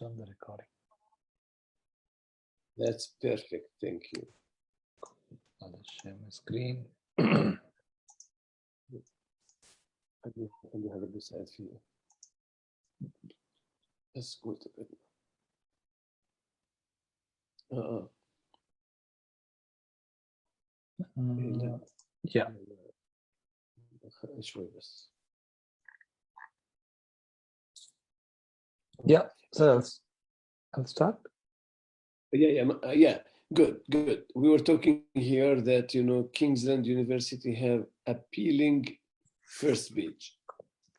on the recording. That's perfect. Thank you. I'll just share my screen. خلي هذا بيساعد فيه. بس قلت Yeah. شوي بس. Yeah. So I'll start. Yeah. Good. We were talking here that Kingsland University have appealing first page.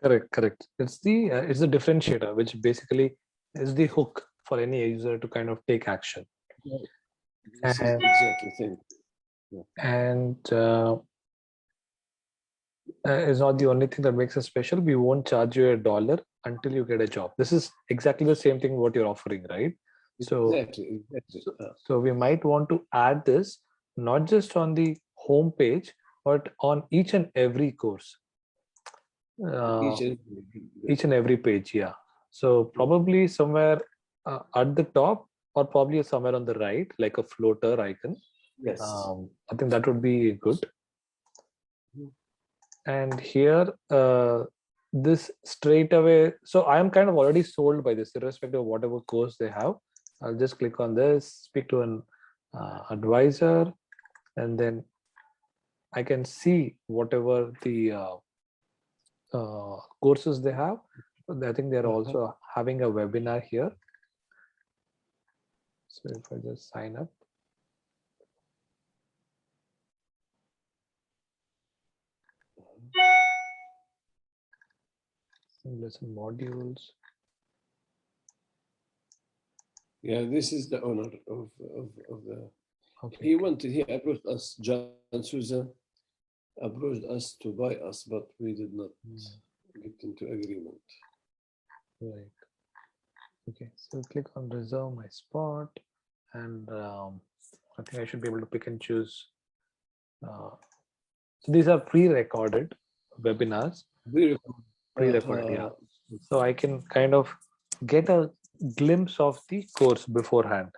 Correct. It's the differentiator, which basically is the hook for any user to kind of take action. This is exactly thing. Yeah. And is not the only thing that makes us special. We won't charge you $1 until you get a job. This is exactly the same thing what you're offering, right? Exactly. So we might want to add this not just on the home page, but on each and every course. Each and every page, yeah. So probably somewhere at the top, or probably somewhere on the right, like a floater icon. Yes. I think that would be good. And here, this straight away. So I am kind of already sold by this, irrespective of whatever course they have. I'll just click on this, speak to an advisor, and then I can see whatever the courses they have. I think they're also having a webinar here. So if I just sign up. Lesson modules. Yeah, this is the owner of the. Okay. He approached us, John Susan, approached us to buy us, but we did not get into agreement. Right. Okay, so click on reserve my spot, and I think I should be able to pick and choose. So these are pre-recorded webinars. Pre-recorded, yeah. So I can kind of get a glimpse of the course beforehand.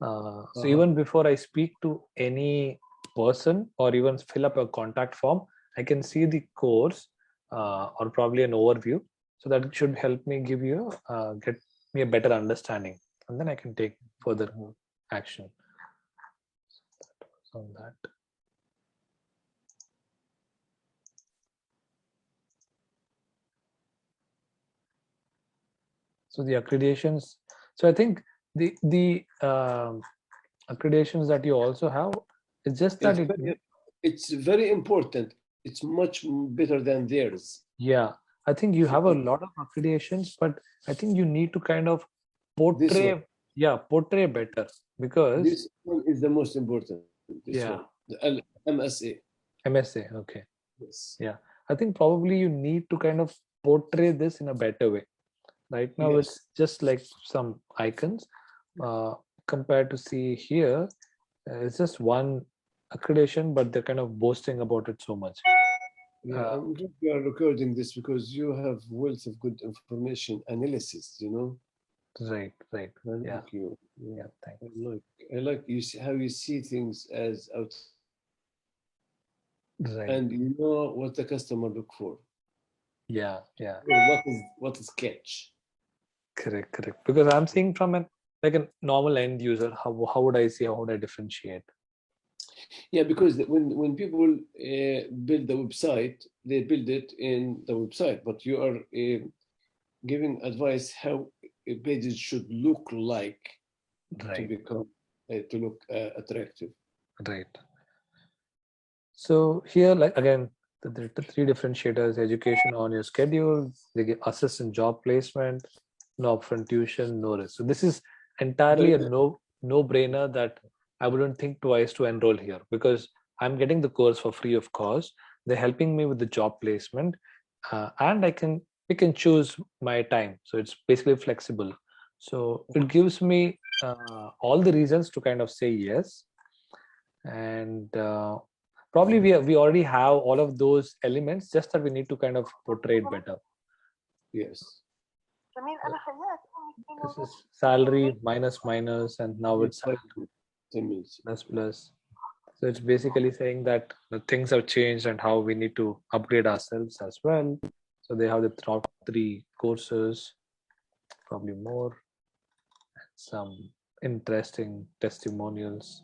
So even before I speak to any person or even fill up a contact form, I can see the course or probably an overview. So that should help me get me a better understanding, and then I can take further action. So that was on that. So the accreditations. So I think the accreditations that you also have, it's just that it's very important. It's much better than theirs. Yeah, I think you have a lot of accreditations, but I think you need to kind of portray better, because this one is the most important. This one, the MSA. MSA, okay. Yes. Yeah, I think probably you need to kind of portray this in a better way. Right now, it's just like some icons. Compared to see here, it's just one accreditation, but they're kind of boasting about it so much. Yeah, I'm glad you are recording this because you have wealth of good information analysis. Right. I like you. Yeah, thanks. I like you see how you see things as out. Right. And you know what the customer look for. Yeah. What is catch? Correct. Because I'm seeing from a normal end user, how would I see, how would I differentiate? Yeah, because when people build the website, they build it in the website, but you are giving advice how pages should look like to become to look attractive. Right. So here, again, the three differentiators: education on your schedule, they give assist in job placement, no upfront tuition, no risk. So this is entirely a no-brainer that I wouldn't think twice to enroll here, because I'm getting the course for free of cost. They're helping me with the job placement, and I can pick and choose my time. So it's basically flexible. So it gives me all the reasons to kind of say yes. And probably we already have all of those elements, just that we need to kind of portray it better. Yes. this is salary minus minus, and now it's 10 minutes. plus plus. So it's basically saying that the things have changed and how we need to upgrade ourselves as well. So they have the top 3 courses, probably more, some interesting testimonials.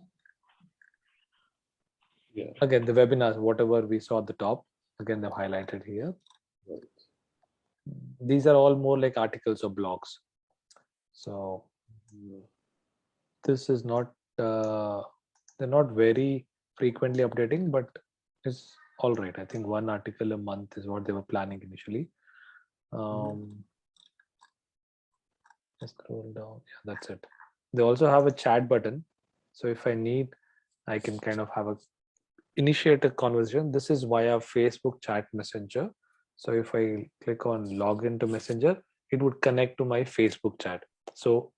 Yeah. Again, the webinars, whatever we saw at the top, again, they've highlighted here. Right. These are all more like articles or blogs. So this is not, they're not very frequently updating, but it's all right. I think 1 article a month is what they were planning initially. Just scroll down. Yeah, that's it. They also have a chat button. So if I need, I can kind of have a initiate a conversation. This is via Facebook chat messenger. So if I click on login to messenger, it would connect to my Facebook chat. So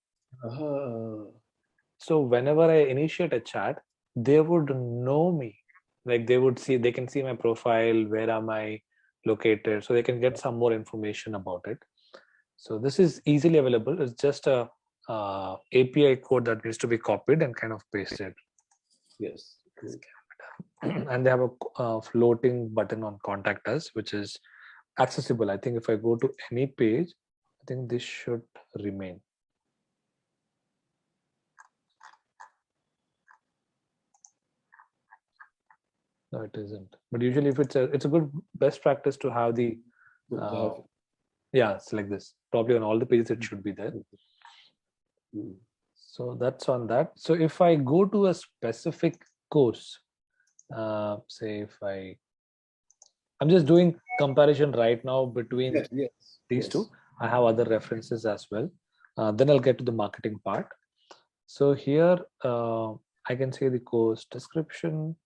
so whenever I initiate a chat, they would know me. Like they would see, they can see my profile, where am I located, so they can get some more information about it. So this is easily available. It's just a API code that needs to be copied and kind of pasted. Yes. And they have a floating button on contact us, which is accessible. I think if I go to any page, I think this should remain. No, it isn't. But usually, if it's a good best practice to have the yeah, it's like this. Probably on all the pages it should be there. So that's on that. So if I go to a specific course, say if I'm just doing comparison right now between these two. I have other references as well. Then I'll get to the marketing part. So here I can see the course description,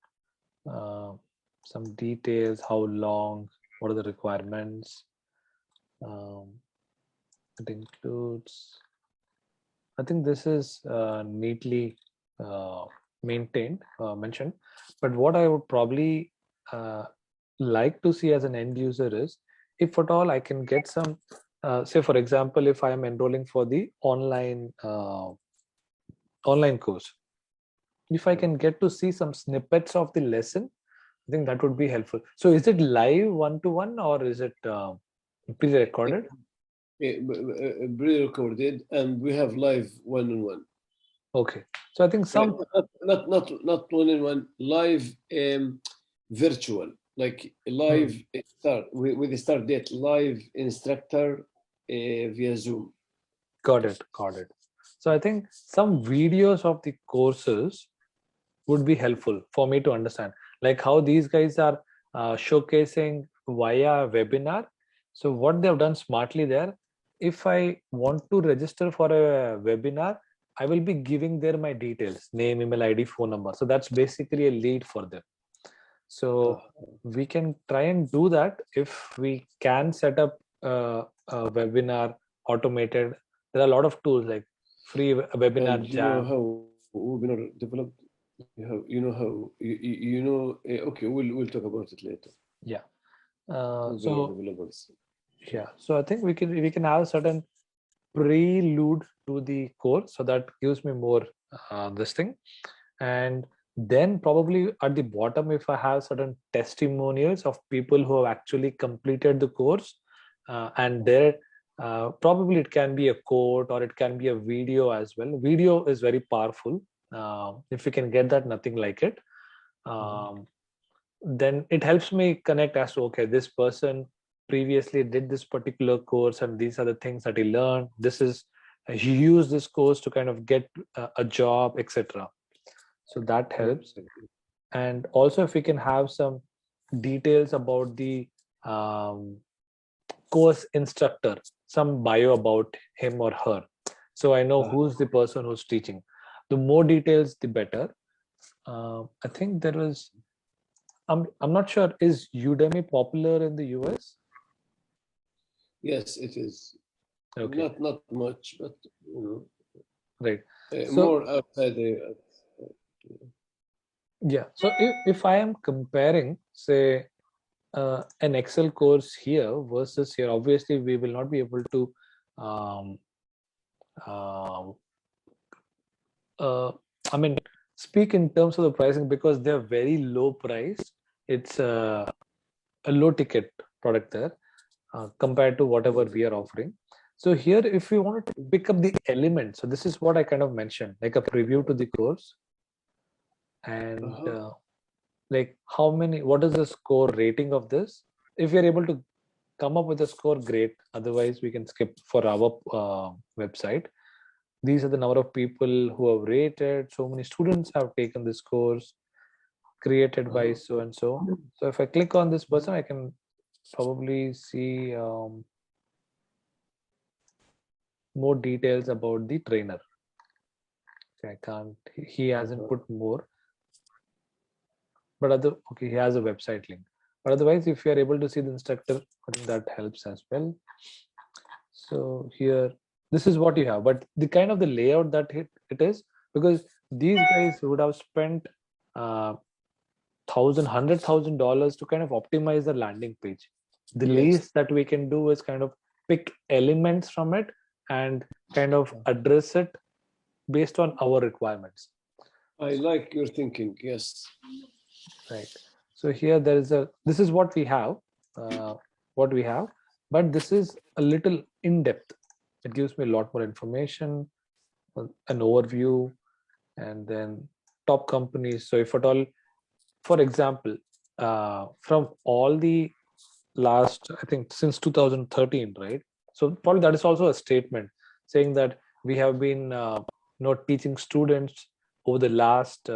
some details, how long, what are the requirements. It includes, I think this is neatly mentioned. But what I would probably like to see as an end user is, if at all I can get some, say for example, if I am enrolling for the online course, if I can get to see some snippets of the lesson, I think that would be helpful. So is it live 1-to-1 or is it pre-recorded? Pre-recorded, and we have live 1-on-1. Okay, so I think some not 1-on-1, live virtual, like live start with the start date, live instructor via Zoom. Got it. So I think some videos of the courses would be helpful for me to understand, like how these guys are showcasing via webinar. So what they've done smartly there, if I want to register for a webinar, I will be giving there my details, name, email ID, phone number. So that's basically a lead for them. So we can try and do that if we can set up a webinar automated. There are a lot of tools like free webinar and you jam. know how webinar developed. Okay, we'll talk about it later. Yeah. Developers. Yeah, so I think we can have a certain prelude to the course, so that gives me more this thing. And then probably at the bottom, if I have certain testimonials of people who have actually completed the course, and there probably it can be a quote or it can be a video as well. Video is very powerful. If we can get that, nothing like it. Then it helps me connect as to, okay, this person previously did this particular course and these are the things that he learned. He used this course to kind of get a job, etc. So that helps. And also if we can have some details about the course instructor, some bio about him or her, so I know who's the person who's teaching. The more details, the better. I think there was, I'm not sure, is Udemy popular in the US? Yes, it is. Okay. Not much, but right. More outside the. Yeah. So if I am comparing, say, an Excel course here versus here, obviously we will not be able to I mean, speak in terms of the pricing because they're very low priced. It's a low ticket product there compared to whatever we are offering. So here, if you want to pick up the elements, so this is what I kind of mentioned, like a preview to the course, and like how many, what is the score rating of this? If you're able to come up with a score, great. Otherwise, we can skip for our website. These are the number of people who have rated. So many students have taken this course created by so and so. So if I click on this person, I can probably see more details about the trainer. Okay, I can't, he hasn't put more, but okay, he has a website link. But otherwise, if you are able to see the instructor, I think that helps as well. So here, this is what you have, but the kind of the layout that it is, because these guys would have spent $100,000 to kind of optimize the landing page. The least that we can do is kind of pick elements from it and kind of address it based on our requirements. I like your thinking. Yes. Right. So here there is this is what we have, but this is a little in depth. It gives me a lot more information, an overview, and then top companies. So if at all, for example, from all the last, I think since 2013, right? So probably that is also a statement saying that we have been teaching students over the last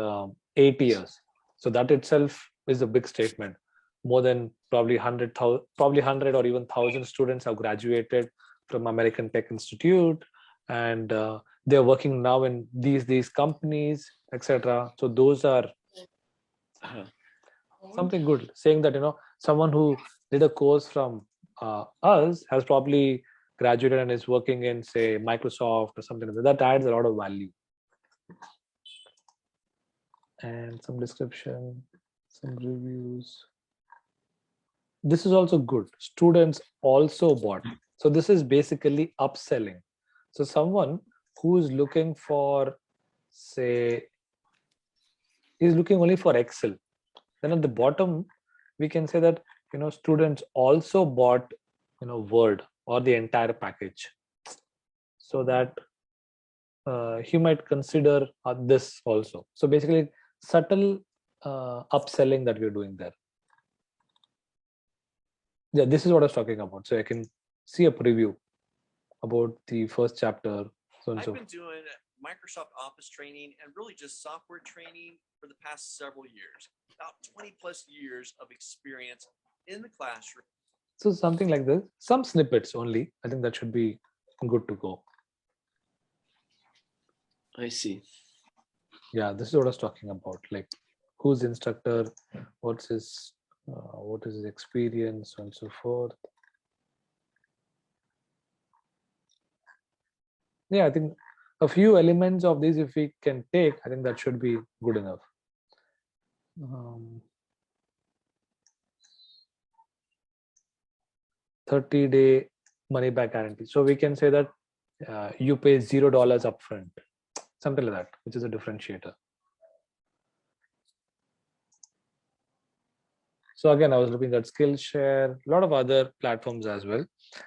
8 years. So that itself is a big statement. More than probably 100,000, probably 100 or even 1,000 students have graduated from American Tech Institute, and they're working now in these companies, etc. So those are something good, saying that someone who did a course from us has probably graduated and is working in, say, Microsoft or something like that. That adds a lot of value. And some description, some reviews. This is also good. Students also bought. So this is basically upselling. So someone who is looking for, say, is looking only for Excel. Then at the bottom, we can say that students also bought Word or the entire package, so that he might consider this also. So basically, subtle upselling that we're doing there. Yeah, this is what I was talking about. So I can see a preview about the first chapter. So and I've so. been doing Microsoft Office training and really just software training for the past several years, about 20 plus years of experience in the classroom. So something like this, some snippets only. I think that should be good to go. I see. Yeah, this is what I was talking about. Like, who's the instructor, what is his experience, and so forth. Yeah, I think a few elements of these, if we can take, I think that should be good enough. 30-day money back guarantee. So we can say that you pay $0 upfront, something like that, which is a differentiator. So again, I was looking at Skillshare, a lot of other platforms as well.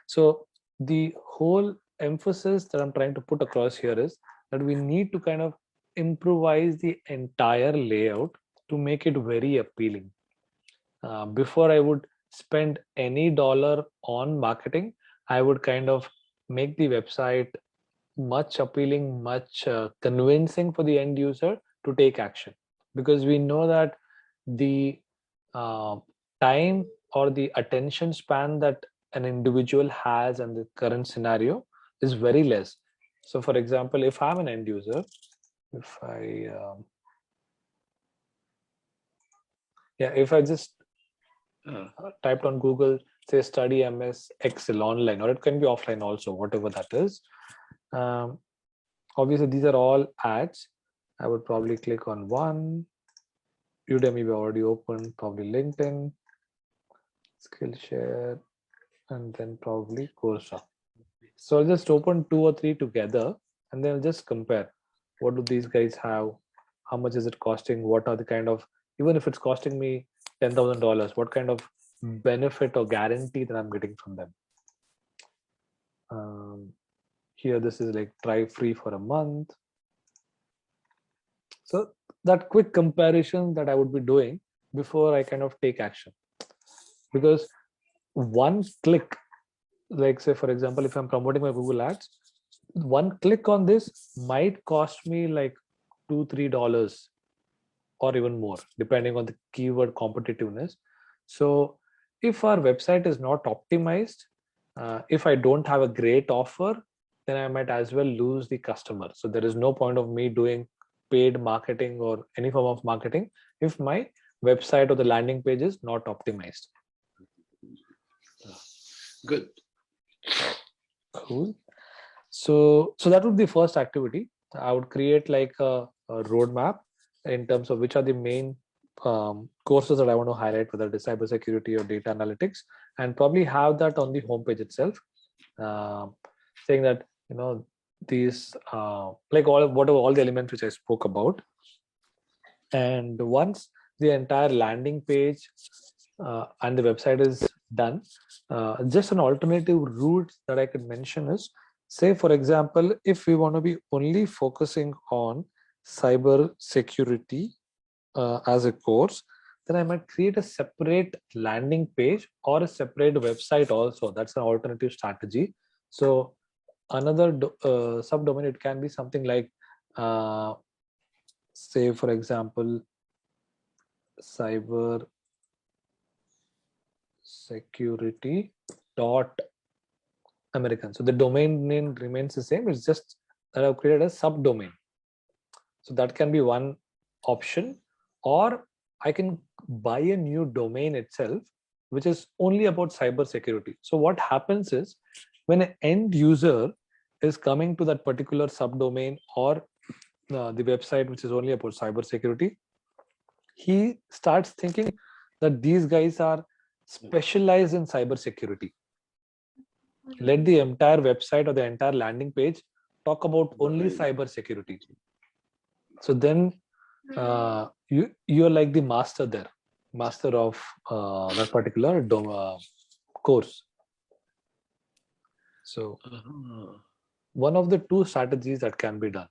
So the whole emphasis that I'm trying to put across here is that we need to kind of improvise the entire layout to make it very appealing. Before I would spend any dollar on marketing, I would kind of make the website much appealing, much convincing for the end user to take action, because we know that the time or the attention span that an individual has in the current scenario is very less. So for example, if I'm an end user, if I just typed on Google, say study MS Excel online, or it can be offline also, whatever that is. Obviously, these are all ads. I would probably click on one. Udemy we already opened, probably LinkedIn, Skillshare, and then probably Coursera. So I'll just open 2 or 3 together and they'll just compare. What do these guys have? How much is it costing? What are the kind of, even if it's costing me $10,000, what kind of benefit or guarantee that I'm getting from them? Here, this is like try free for a month. So that quick comparison that I would be doing before I kind of take action, because one click, like say for example, if I'm promoting my Google Ads, one click on this might cost me like $2-3 or even more, depending on the keyword competitiveness. So if our website is not optimized, if I don't have a great offer, then I might as well lose the customer. So there is no point of me doing paid marketing or any form of marketing if my website or the landing page is not optimized. Good. Cool. So that would be the first activity. I would create like a roadmap in terms of which are the main courses that I want to highlight, whether it is cybersecurity or data analytics, and probably have that on the homepage itself, saying that, you know, these like all the elements which I spoke about. And once the entire landing page and the website is done, just an alternative route that I could mention is, say for example, if we want to be only focusing on cyber security as a course, then I might create a separate landing page or a separate website also. That's an alternative strategy. So another subdomain, it can be something like say for example, cyber security dot American. So the domain name remains the same. It's just that I've created a subdomain. So that can be one option, or I can buy a new domain itself, which is only about cyber security. So what happens is, when an end user is coming to that particular subdomain or the website which is only about cyber security, he starts thinking that these guys are specialized in cyber security. Let the entire website or the entire landing page talk about only cyber security. So then you're like the master there, master of that particular course. So one of the two strategies that can be done.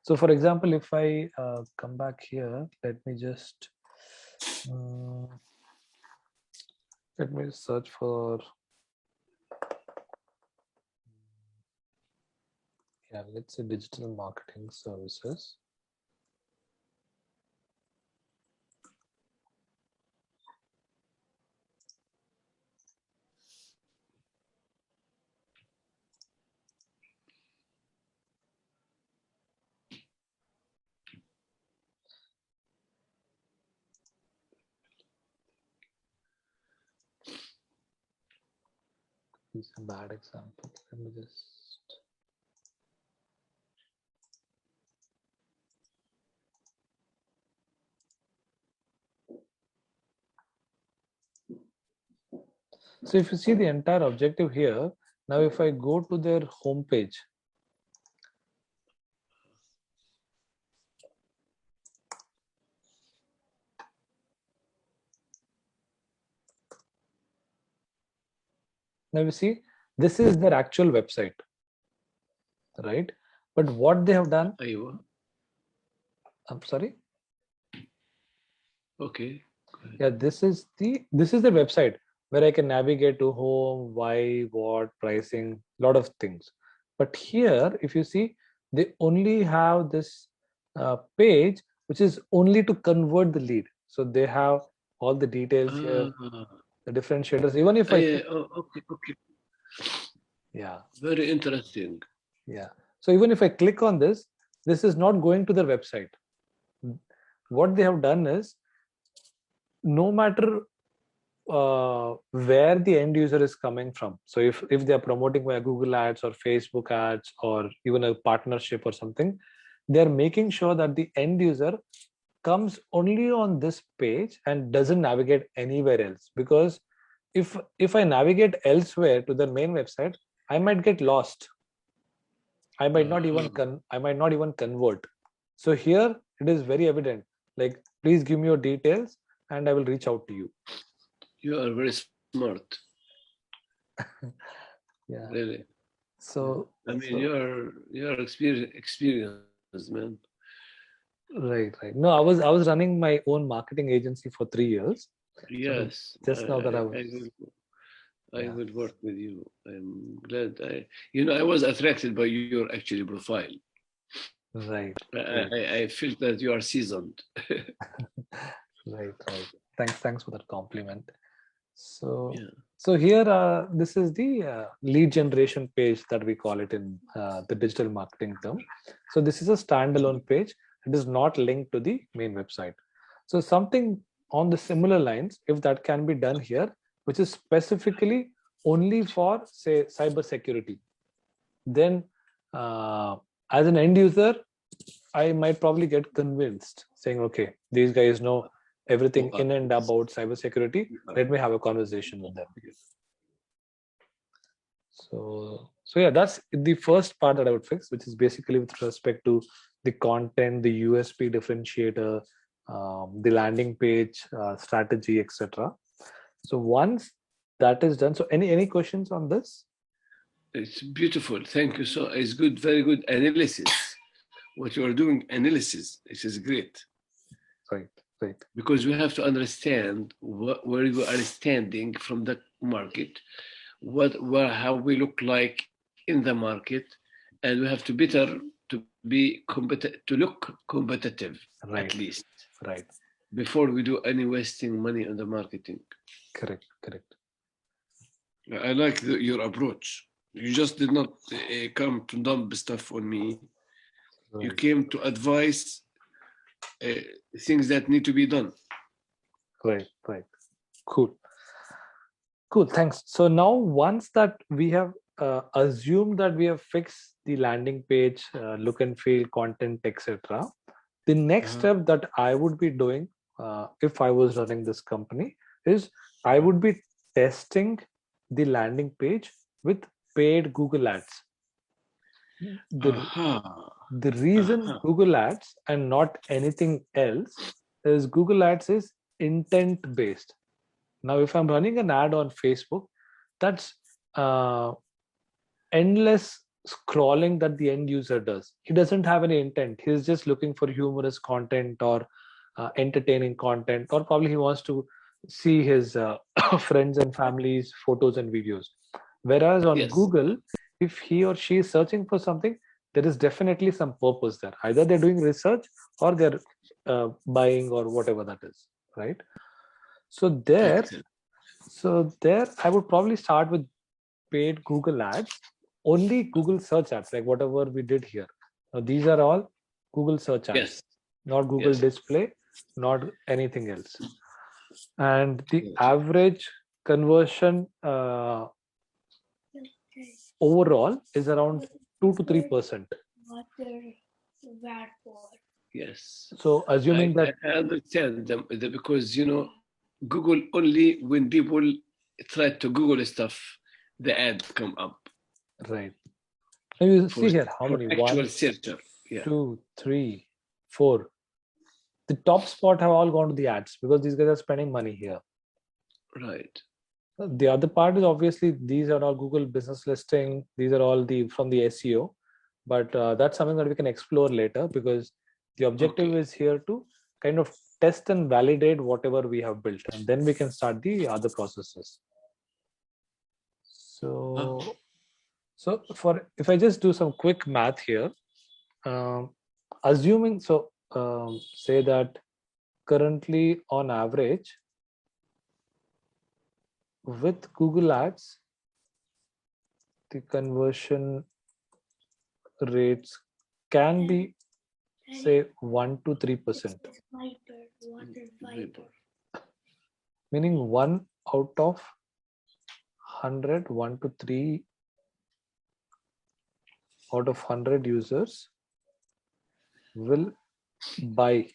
So for example, if I come back here, let me just let me search for, yeah, let's say digital marketing services. This is a bad example. Let me just. So if you see the entire objective here, now if I go to their homepage, now you see this is their actual website, right? But what they have done, I'm sorry. Okay. Yeah, this is the website where I can navigate to home, why, what, pricing, lot of things. But here, if you see, they only have this page which is only to convert the lead. So they have all the details here, the differentiators. Even if okay. Yeah, Very interesting. Yeah. So even if I click on this, this is not going to their website. What they have done is, no matter where the end user is coming from. So if they are promoting via Google Ads or Facebook Ads or even a partnership or something, they're making sure that the end user comes only on this page and doesn't navigate anywhere else. Because if I navigate elsewhere to their main website, I might get lost. I might not even convert. So here it is very evident, like, please give me your details and I will reach out to you. You are very smart, Yeah. really. So I mean, so- you're experienced, man. right. No, I was running my own marketing agency for 3 years. Yes, Just now that I I was I Yeah. will work with you. I'm glad. I was attracted by your actually profile. right. I felt that you are seasoned. Right. Thanks for that compliment. So Yeah. so here this is the lead generation page that we call it in the digital marketing term. So this is a standalone page. It is not linked to the main website. So something on the similar lines, if that can be done here, which is specifically only for, say, cyber security, then as an end user, I might probably get convinced, saying, okay, these guys know everything in and about cybersecurity. Let me have a conversation with them. So yeah, that's the first part that I would fix, which is basically with respect to the content, the USP differentiator, the landing page, strategy, etc. So once that is done, so any questions on this? It's beautiful. Thank you. So it's good, very good analysis. What you are doing, analysis, this is great. Right. Because we have to understand where you are standing from the market, how we look like in the market, and we have to better to be to look competitive Right. at least Right. before we do any wasting money on the marketing. Correct. I like your approach. You just did not come to dump stuff on me. You Right. came to advise things that need to be done. Right. Cool. Thanks. So now once that we have assumed that we have fixed the landing page, look and feel, content, etc., the next step that I would be doing if I was running this company is I would be testing the landing page with paid Google Ads. The reason Google Ads and not anything else is Google Ads is intent based. Now, if I'm running an ad on Facebook, that's endless scrolling that the end user does. He doesn't have any intent. He's just looking for humorous content or entertaining content, or probably he wants to see his friends and family's photos and videos. Whereas on Google, if he or she is searching for something, there is definitely some purpose there. Either they're doing research or they're buying or whatever that is, right? So there I would probably start with paid Google ads, only Google search ads, like whatever we did here. Now these are all Google search ads, not Google display, not anything else. And the average conversion overall is around 2 to 3%. Yes. So assuming that I understand them because Google, only when people try to Google stuff, the ad come up. Right. Now you see here how many actual searcher. 2, 3, 4. The top spot have all gone to the ads because these guys are spending money here. Right. The other part is obviously these are all Google business listing. These are all from the SEO, but that's something that we can explore later because the objective is here to kind of test and validate whatever we have built, and then we can start the other processes. So if I just do some quick math here, assuming say that currently on average with Google Ads, the conversion rates can be say 1 to 3%, meaning 1 out of 100, 1 to 3 out of 100 users will buy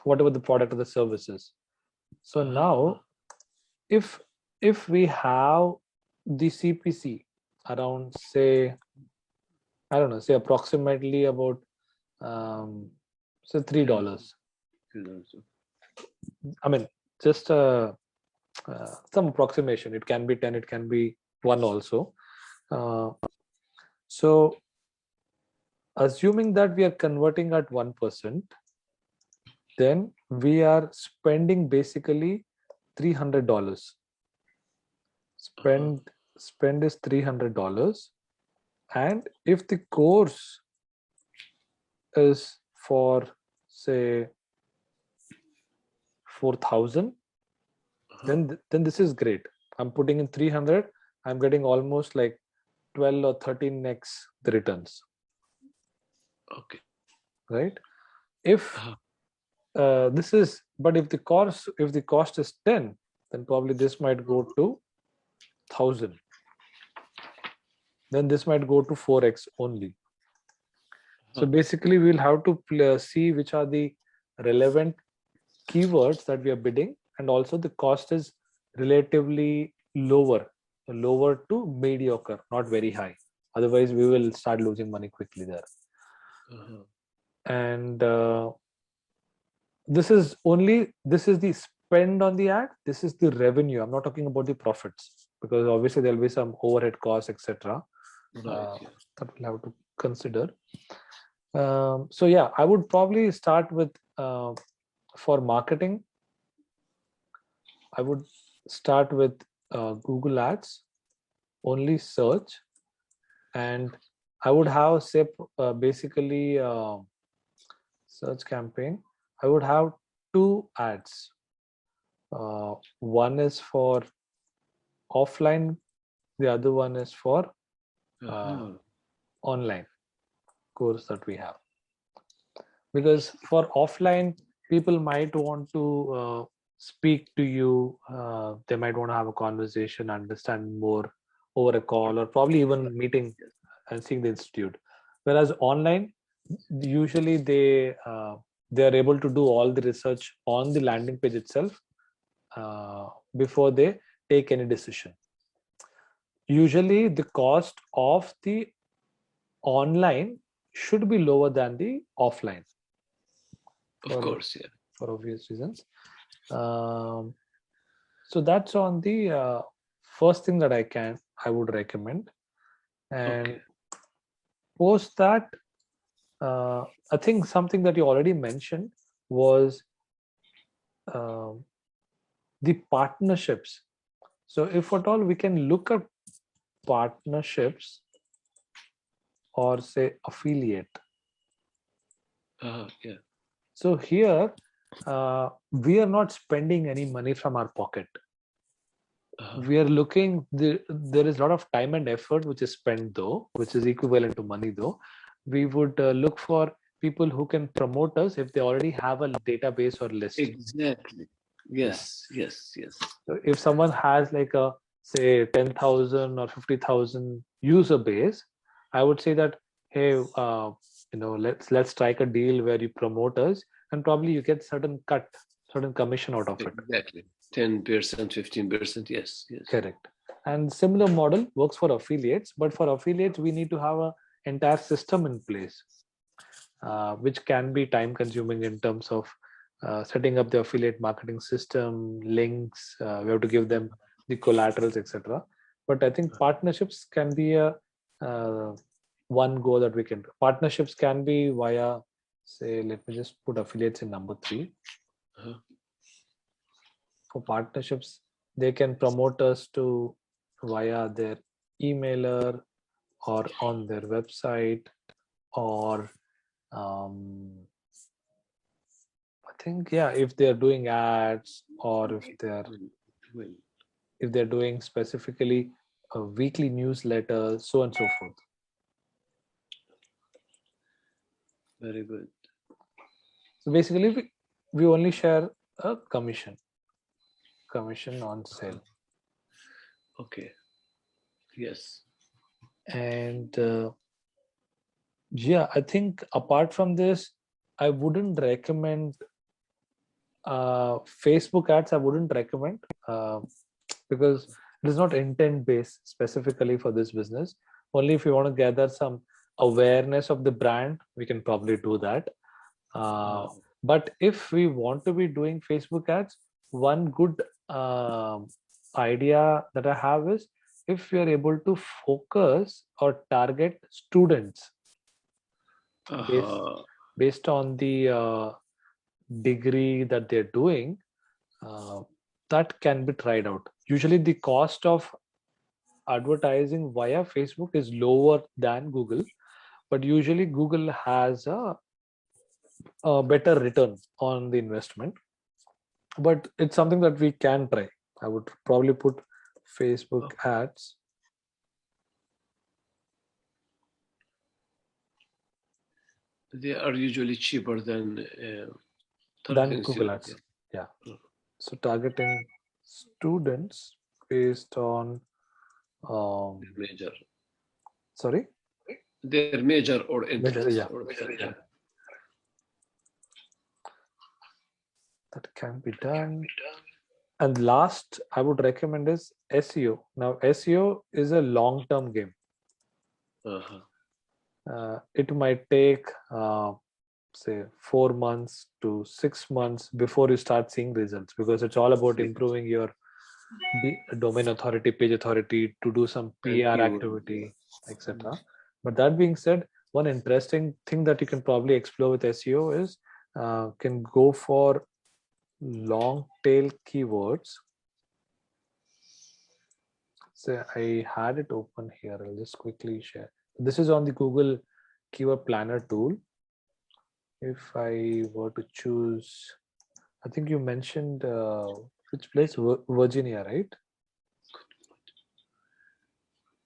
whatever the product or the service is. So now if we have the CPC around say I don't know, say approximately about say $3. I mean, just some approximation. It can be 10, it can be 1 also. So assuming that we are converting at 1%, then we are spending basically $300. Spend is $300, and if the course is for say 4,000, then this is great. I'm putting in 300, I'm getting almost like 12 or 13x the returns. Okay. Right? If this is, but if the cost is 10, then probably this might go to 1,000. Then this might go to 4x only. So basically, we'll have to see which are the relevant keywords that we are bidding, and also the cost is relatively lower to mediocre, not very high. Otherwise, we will start losing money quickly there. And this is the spend on the ad. This is the revenue. I'm not talking about the profits, because obviously there'll be some overhead costs, etc. That we'll have to consider. So yeah, I would probably start with for marketing. I would start with Google Ads, only search, and I would have say basically search campaign. I would have 2 ads. One is for offline, the other one is for online course that we have. Because for offline, people might want to speak to you. They might want to have a conversation, understand more over a call, or probably even meeting and seeing the institute. Whereas online, usually they are able to do all the research on the landing page itself before they take any decision. Usually the cost of the online should be lower than the offline. Of course, yeah. For obvious reasons. So that's on the first thing that I would recommend. And post that, I think something that you already mentioned was the partnerships. So if at all we can look at partnerships or say affiliate. Yeah. So here we are not spending any money from our pocket. We are looking, there is a lot of time and effort which is spent though, which is equivalent to money though. We would look for people who can promote us if they already have a database or list. Exactly. Yes. So if someone has like a say 10,000 or 50,000 user base, I would say that, hey, let's strike a deal where you promote us, and probably you get certain commission out of it. Exactly. 10%, 15%. Yes. Correct. And similar model works for affiliates, but for affiliates we need to have an entire system in place, which can be time consuming in terms of setting up the affiliate marketing system, links. We have to give them the collaterals, etc. But I think partnerships can be a one go that we can do. Partnerships can be via, say, let me just put affiliates in number 3. For partnerships, they can promote us to via their emailer or on their website, or I think, yeah, if they're doing ads, or if they're doing specifically a weekly newsletter, so on and so forth. Very good. So basically, we only share a commission on sale. Okay. Yes. And yeah, I think apart from this, I wouldn't recommend Facebook ads. I wouldn't recommend because it is not intent based specifically for this business. Only if you want to gather some awareness of the brand, we can probably do that. But if we want to be doing Facebook ads, one good idea that I have is, if we are able to focus or target students based on the degree that they're doing, that can be tried out. Usually the cost of advertising via Facebook is lower than Google, but usually Google has a better return on the investment. But it's something that we can try. I would probably put Facebook ads. They are usually cheaper than Google ads. Yeah. So targeting students based on major. Sorry? Their major or interest. Yeah. That can be done. And last, I would recommend is SEO. Now, SEO is a long-term game. It might take, say, 4 months to 6 months before you start seeing results, because it's all about improving your domain authority, page authority, to do some PR activity, etc. But that being said, one interesting thing that you can probably explore with SEO is can go for long tail keywords. So I had it open here. I'll just quickly share. This is on the Google Keyword Planner tool. If I were to choose, I think you mentioned which place? Virginia, right?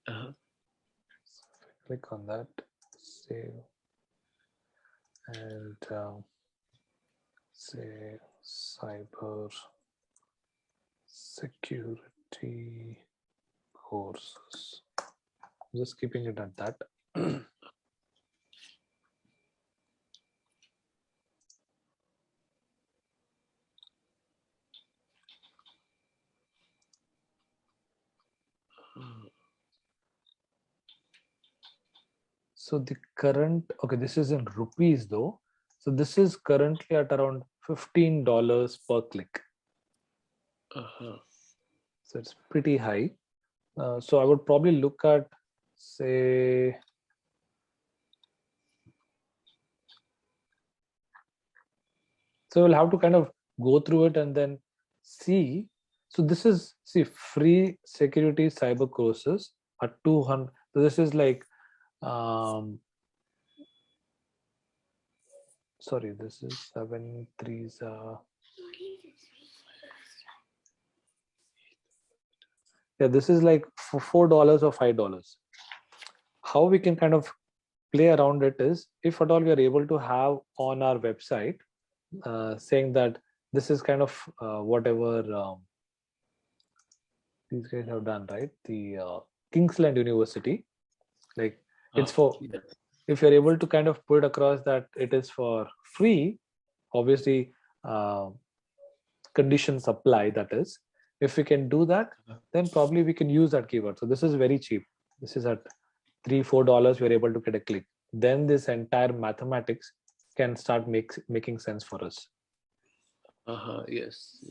Uh-huh. So click on that, save, and say cyber security courses. Just keeping it at that. So the current, okay, this is in rupees though. So this is currently at around $15 per click. So it's pretty high. So I would probably look at, say, so we'll have to kind of go through it and then see. So this is, see, free security cyber courses at 200. So this is like, sorry, this is 7 3s. Yeah, this is like for $4 or $5. How we can kind of play around it is, if at all we are able to have on our website saying that this is kind of whatever these guys have done, right? The Kingsland University, like it's for, if you're able to kind of put across that it is for free, obviously conditions apply, that is. If we can do that, then probably we can use that keyword. So this is very cheap. This is at $3-4, we're able to get a click. Then this entire mathematics can start making sense for us. Yes.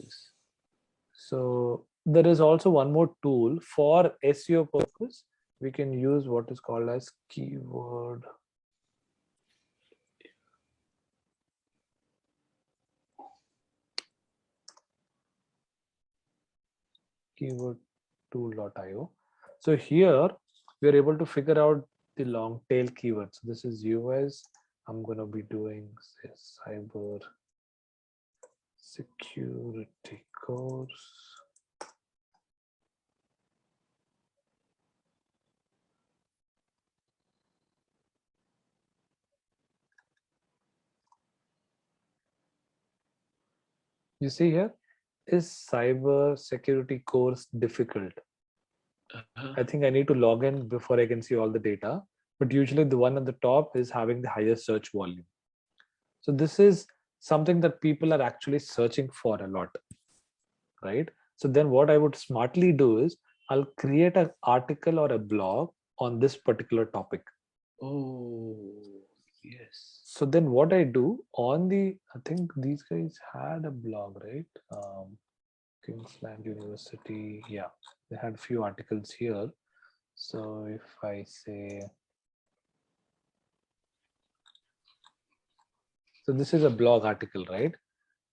So there is also one more tool for SEO purpose. We can use what is called as keyword tool.io. So here we are able to figure out the long tail keywords. This is US. I'm going to be doing, say, cyber security course. You see here, is cyber security course difficult? I think I need to log in before I can see all the data, but usually the one at the top is having the highest search volume. So this is something that people are actually searching for a lot, right? So then what I would smartly do is I'll create an article or a blog on this particular topic. Oh, yes. So then what I do on the, I think these guys had a blog, right? Kingsland University. Yeah, they had few articles here. So if I say, so this is a blog article, right?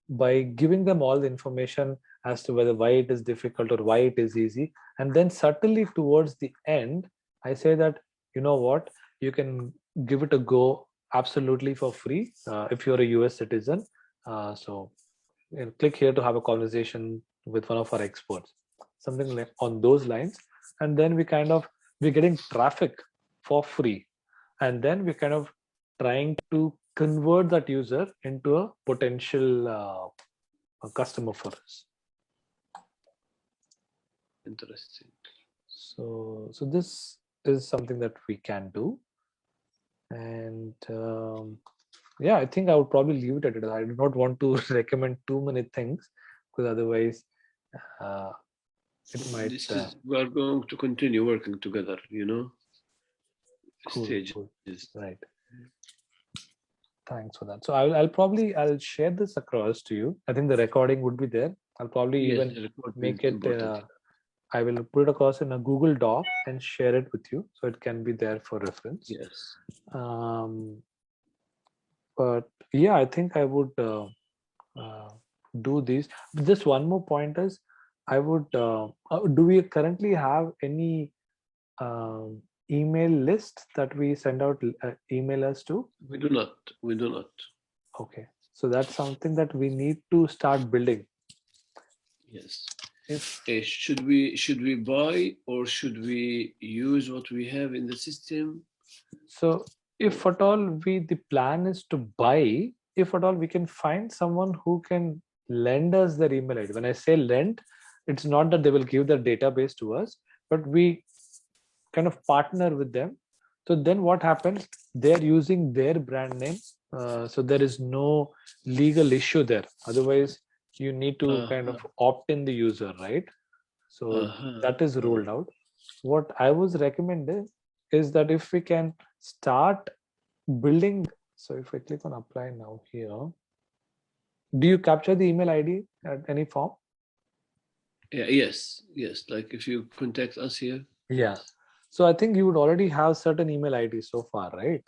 By giving them all the information as to whether why it is difficult or why it is easy, and then certainly towards the end, I say that, you know what, you can give it a go absolutely for free if you're a US citizen. So click here to have a conversation with one of our experts, something like on those lines. And then we're getting traffic for free, and then we're kind of trying to convert that user into a potential a customer for us. Interesting. So this is something that we can do. And yeah, I think I would probably leave it at it. I do not want to recommend too many things, because otherwise it might We are going to continue working together, cool, stages. cool. Right. Thanks for that. So I'll share this across to you. I think the recording would be there. I'll probably Yes, even the recording make is it important. I will put it across in a Google Doc and share it with you, so it can be there for reference. Yes. But yeah, I think I would do these. Just one more point is, I would do we currently have any email list that we send out emailers to? We do not. We do not. Okay, so that's something that we need to start building. Yes. If Should we buy, or should we use what we have in the system? so, if at all the plan is to buy, if at all we can find someone who can lend us their email ID. When I say lend, it's not that they will give their database to us, but we kind of partner with them. So then what happens? They're using their brand name, so there is no legal issue there. Otherwise, you need to kind of opt in the user, right? So that is ruled out. What I was recommending is that if we can start building, so if I click on apply now here, do you capture the email ID at any form? Yeah, yes. Like if you contact us here. Yeah. So I think you would already have certain email IDs so far, right?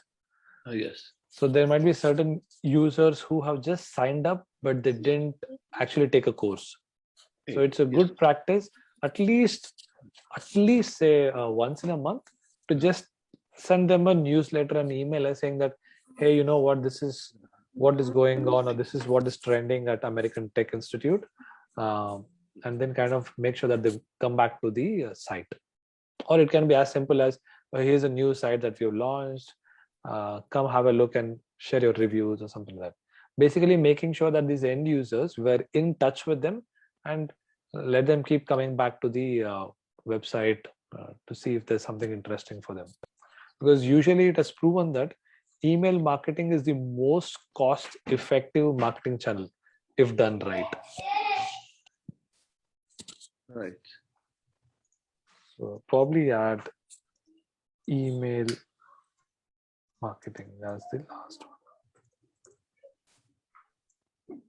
Yes. So there might be certain users who have just signed up, but they didn't actually take a course. So it's a good practice, at least say once in a month, to just send them a newsletter, an email saying that, hey, you know what, this is what is going on, or this is what is trending at American Tech Institute, and then kind of make sure that they come back to the site. Or it can be as simple as, here's a new site that we've launched, come have a look and share your reviews or something like that. Basically making sure that these end users, were in touch with them, and let them keep coming back to the website to see if there's something interesting for them. Because usually it has proven that email marketing is the most cost effective marketing channel if done right. Right. So probably add email marketing as the last one.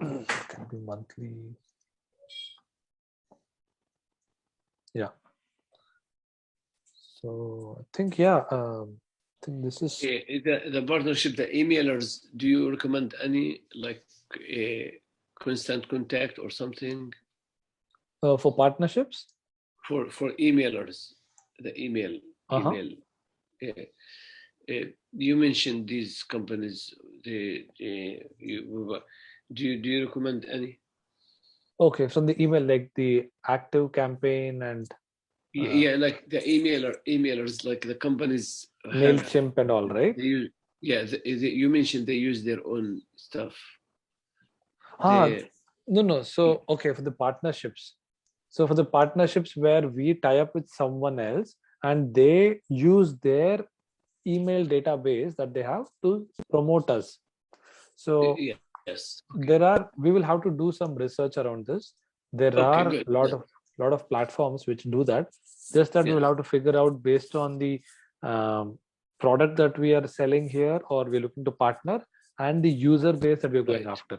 It can be monthly. Yeah. So I think, yeah, I think this is the partnership, the emailers. Do you recommend any, like a constant contact or something for partnerships? For emailers, the email. You mentioned these companies. Do you recommend any? Okay, from the email, like the Active Campaign and like the emailers, like the companies. MailChimp and all, right? They use, you mentioned they use their own stuff. No. So okay, for the partnerships. So for the partnerships where we tie up with someone else and they use their email database that they have to promote us. So yes, we will have to do some research around this. There are a lot of platforms which do that. Just that we will have to figure out based on the product that we are selling here or we're looking to partner, and the user base that we're going Right. after.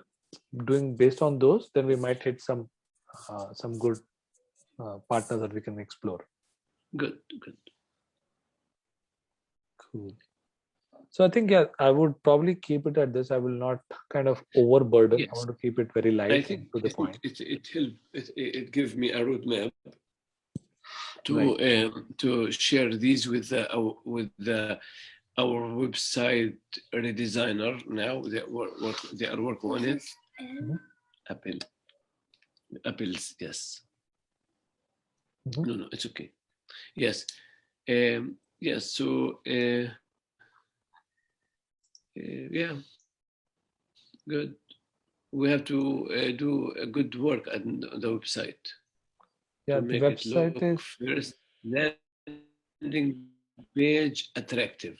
Doing based on those, then we might hit some good partners that we can explore. Good. Cool. So I think, yeah, I would probably keep it at this. I will not kind of overburden. Yes. I want to keep it very light I think and to the point. it gives me a roadmap to Right. to share these with our website redesigner now. They are working on it. Mhm. Apples, yes. Mhm. No, it's okay. Yes. Yes. So yeah, good. We have to do a good work on the website Yeah, to the make it website look is, first landing page attractive,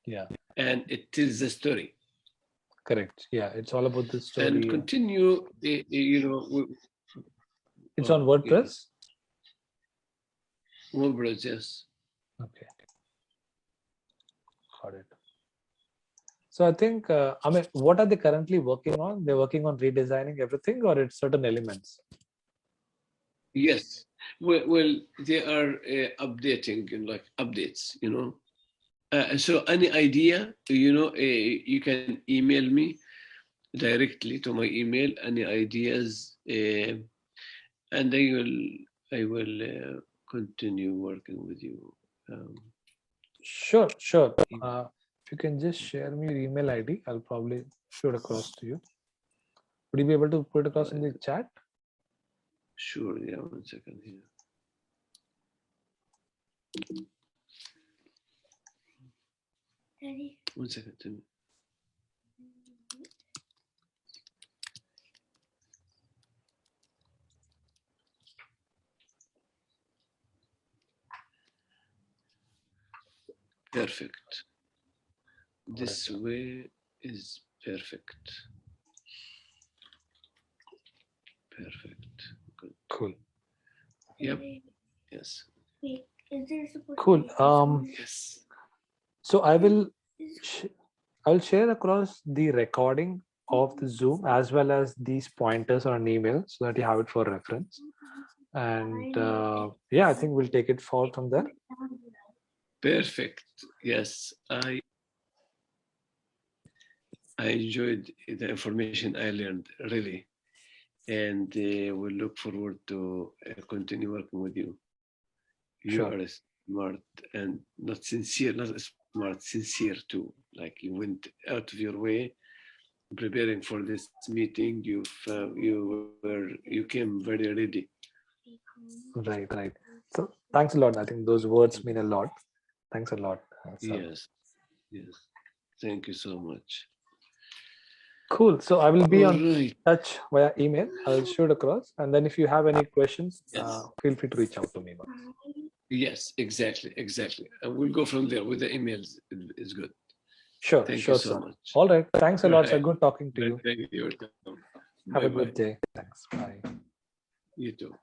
yeah, and it tells the story. correct. Yeah, it's all about the And story. continue, It's on yeah, WordPress. WordPress, yes. Okay, got it. So I think, I mean, what are they currently working on? They're working on redesigning everything, or it's certain elements? Yes. Well, they are updating, like updates, so any idea, you can email me directly to my email, any ideas, and I will continue working with you. Sure. If you can just share me your email ID, I'll probably shoot across to you. Would you be able to put it across in the chat? Sure, yeah, 1 second here. Daddy. 1 second, Timmy. Perfect. This way is perfect. Perfect. Good. Cool. Yep. Daddy, Yes. wait, is there supposed Cool. to be someone- Yes. So I will is- I'll share across the recording of the Zoom as well as these pointers on an email so that you have it for reference. And yeah, I think we'll take it forward from there. Perfect. Yes, I enjoyed the information I learned, really, and we'll look forward to continue working with you. You Sure. are smart and not sincere, not smart, sincere too. Like you went out of your way preparing for this meeting. You came very ready. Right. So thanks a lot. I think those words mean a lot. Thanks a lot. Sal. Yes. Thank you so much. Cool. So I will be All on right. touch via email. I'll shoot across. And then if you have any questions, Yes. feel free to reach out to me. Yes, exactly. And we'll go from there with the emails. It's good. Sure, Thank sure, you so sir. much. All right. Thanks a lot, sir. Right. Good talking to you. Thank you. Have a Bye-bye. good day. Thanks. Bye. You too.